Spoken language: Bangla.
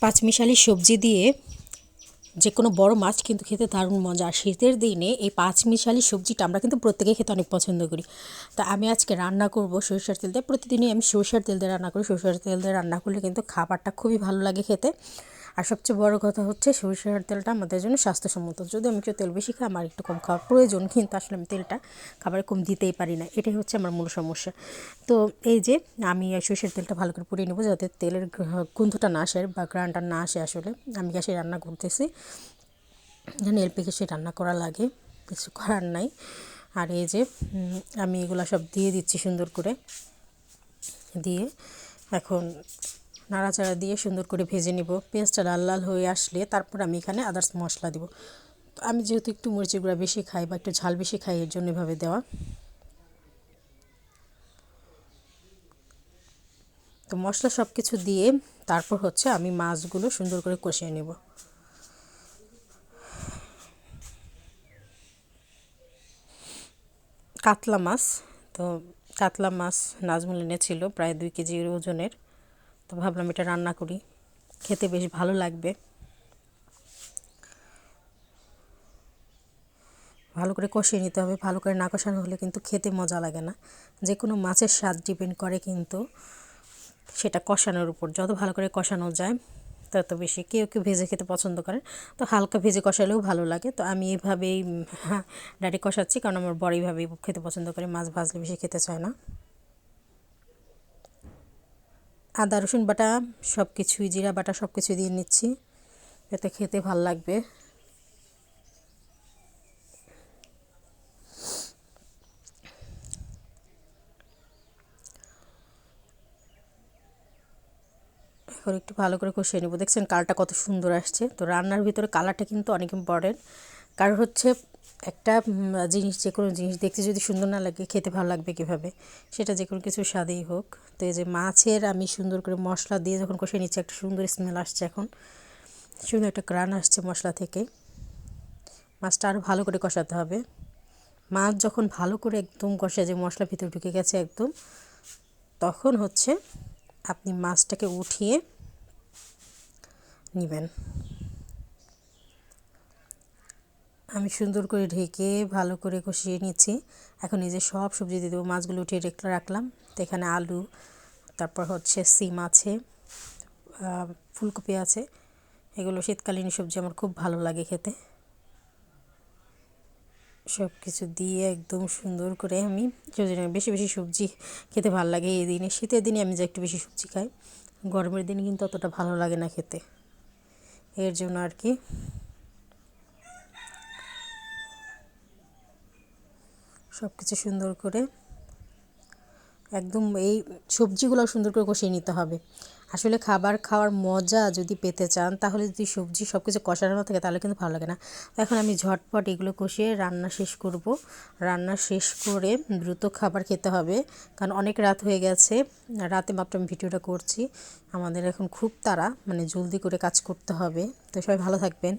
পাঁচমিশালি সবজি দিয়ে যে কোনো বড় মাছ কিন্তু খেতে দারুণ মজা। আর শীতের দিনে এই পাঁচমিশালি সবজিটা আমরা কিন্তু প্রত্যেকেই খেতে অনেক পছন্দ করি। তা আমি আজকে রান্না করব সরিষার তেল দিয়ে। প্রতিদিনই আমি সরিষার তেল দিয়ে রান্না করি। সরিষার তেল দিয়ে রান্না করলে কিন্তু খাবারটা খুবই ভালো লাগে খেতে। আর সবচেয়ে বড় কথা হচ্ছে সরিষার তেলটা আমাদের জন্য স্বাস্থ্যসম্মত। যদি আমি একটু তেল বেশি খাই, আমার একটু কম খাওয়ার প্রয়োজন, কিন্তু আসলে আমি তেলটা খাবারে কম দিতেই পারি না। এটাই হচ্ছে আমার মূল সমস্যা। তো এই যে আমি সরিষার তেলটা ভালো করে পুড়িয়ে নেবো, যাতে তেলের গন্ধটা না আসে বা গ্রানটা না আসে। আসলে আমি গ্যাসে রান্না করতেছি, এখানে এলপি গ্যাসে রান্না করা লাগে, কিছু করার নাই। আর এই যে আমি এগুলো সব দিয়ে দিচ্ছি সুন্দর করে, দিয়ে এখন নাড়াচাড়া দিয়ে সুন্দর করে ভেজে নিব। পেঁয়াজটা লাল লাল হয়ে আসলে তারপর আমি এখানে আদার্স মশলা দিব। তো আমি যেহেতু একটু মরিচের গুঁড়া বেশি খাই বা একটু ঝাল বেশি খাই, এর জন্য এভাবে দেওয়া। তো মশলা সব কিছু দিয়ে তারপর হচ্ছে আমি মাছগুলো সুন্দর করে কষিয়ে নেব। কাতলা মাছ, তো কাতলা মাছ নাজমুল এনেছিল প্রায় 2 কেজি ওজনের। তো ভাবলাম এটা রান্না করি, খেতে বেশ ভালো লাগবে। ভালো করে কষিয়ে নিতে হবে, ভালো করে না কষানো হলে কিন্তু খেতে মজা লাগে না। যে কোনো মাছের স্বাদ ডিপেন্ড করে কিন্তু সেটা কষানোর উপর। যত ভালো করে কষানো যায় তত বেশি। কেউ কেউ ভেজে খেতে পছন্দ করেন, তো হালকা ভেজে কষালেও ভালো লাগে। তো আমি এভাবেই ডাইরেক্ট কষাচ্ছি, কারণ আমার বড় এইভাবেই খেতে পছন্দ করে, মাছ ভাজলে বেশি খেতে চায় না। আদা রসুন বাটা সব কিছুই, জিরা বাটা সব কিছু দিয়ে নিচ্ছি, এতে খেতে ভাল লাগবে। এখন একটু ভালো করে কষিয়ে নেব। দেখছেন কালারটা কত সুন্দর আসছে। তো রান্নার ভিতরে কালারটা কিন্তু অনেক ইম্পর্টেন্ট। কারণ হচ্ছে একটা জিনিস, যে কোনো জিনিস দেখতে যদি সুন্দর না লাগে, খেতে ভালো লাগবে কীভাবে? সেটা যে কোনো কিছু স্বাদেই হোক। তো এই যে মাছের আমি সুন্দর করে মশলা দিয়ে যখন কষিয়ে নিচ্ছি, একটা সুন্দর স্মেল আসছে, এখন সুন্দর একটা গ্রান আসছে মশলা থেকে। মাছটা আরও ভালো করে কষাতে হবে। মাছ যখন ভালো করে একদম কষে, যে মশলা ভিতরে ঢুকে গেছে একদম, তখন হচ্ছে আপনি মাছটাকে উঠিয়ে নেবেন। আমি সুন্দর করে ঢেকে ভালো করে কষিয়ে নিচ্ছি। এখন এই যে সব সবজি দিয়ে দেবো। মাছগুলো উঠিয়ে রেখে রাখলাম। তো এখানে আলু, তারপর হচ্ছে সিম আছে, ফুলকপি আছে। এগুলো শীতকালীন সবজি, আমার খুব ভালো লাগে খেতে। সব কিছু দিয়ে একদম সুন্দর করে আমি বেশি বেশি সবজি খেতে ভালো লাগে এই দিনে। শীতের দিনে আমি যে একটু বেশি সবজি খাই, গরমের দিনে কিন্তু অতটা ভালো লাগে না খেতে, এর জন্য আর কি। সব কিছু সুন্দর করে একদম এই সবজিগুলো সুন্দর করে কষিয়ে নিতে হবে। আসলে খাবার খাওয়ার মজা যদি পেতে চান, তাহলে যদি সবজি সব কিছু কষানো না থাকে, তাহলে কিন্তু ভালো লাগে না। এখন আমি ঝটপট এগুলো কষিয়ে রান্না শেষ করব। রান্না শেষ করে দ্রুত খাবার খেতে হবে, কারণ অনেক রাত হয়ে গেছে। রাতে মাত্র আমি ভিডিওটা করছি। আমাদের এখন খুব তাড়া, মানে জলদি করে কাজ করতে হবে। তো সবাই ভালো থাকবেন।